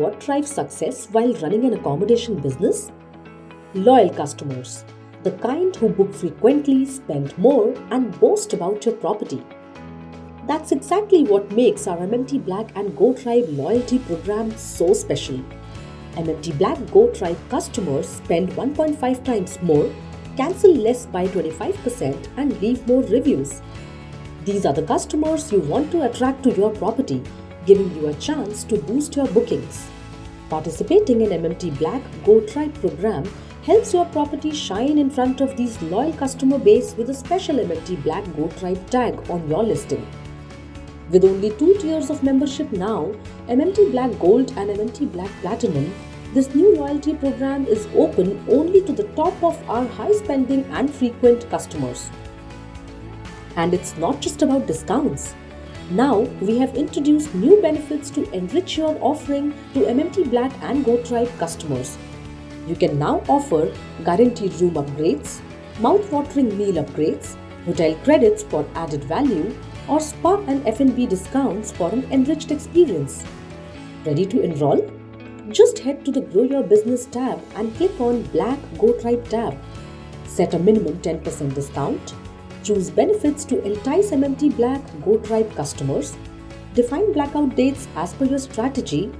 what drives success while running an accommodation business? Loyal customers, the kind who book frequently, spend more, and boast about your property. That's exactly what makes our MMT Black and GoTribe loyalty program so special. MMT Black GoTribe customers spend 1.5 times more, cancel less by 25%, and leave more reviews. These are the customers you want to attract to your property, giving you a chance to boost your bookings. Participating in MMT Black GoTribe program helps your property shine in front of these loyal customer base with a special MMT Black GoTribe tag on your listing. With only 2 tiers of membership now, MMT Black Gold and MMT Black Platinum, this new loyalty program is open only to the top of our high-spending and frequent customers. And it's not just about discounts. Now, we have introduced new benefits to enrich your offering to MMT Black and GoTribe customers. You can now offer guaranteed room upgrades, mouth-watering meal upgrades, hotel credits for added value, or spa and F&B discounts for an enriched experience. Ready to enroll? Just head to the Grow Your Business tab and click on Black GoTribe tab. Set a minimum 10% discount. Choose benefits to entice MMT Black GoTribe customers. Define blackout dates as per your strategy.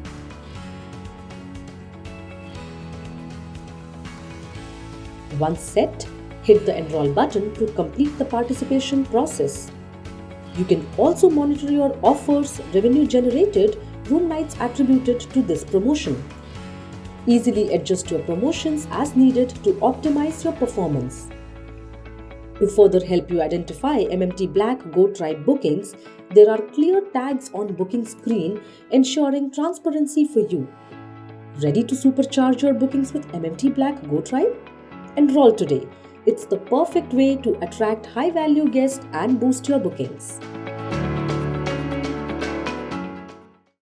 Once set, hit the Enroll button to complete the participation process. You can also monitor your offers, revenue generated, room nights attributed to this promotion. Easily adjust your promotions as needed to optimize your performance. To further help you identify MMT Black GoTribe bookings, there are clear tags on booking screen ensuring transparency for you. Ready to supercharge your bookings with MMT Black GoTribe? Enroll today. It's the perfect way to attract high-value guests and boost your bookings.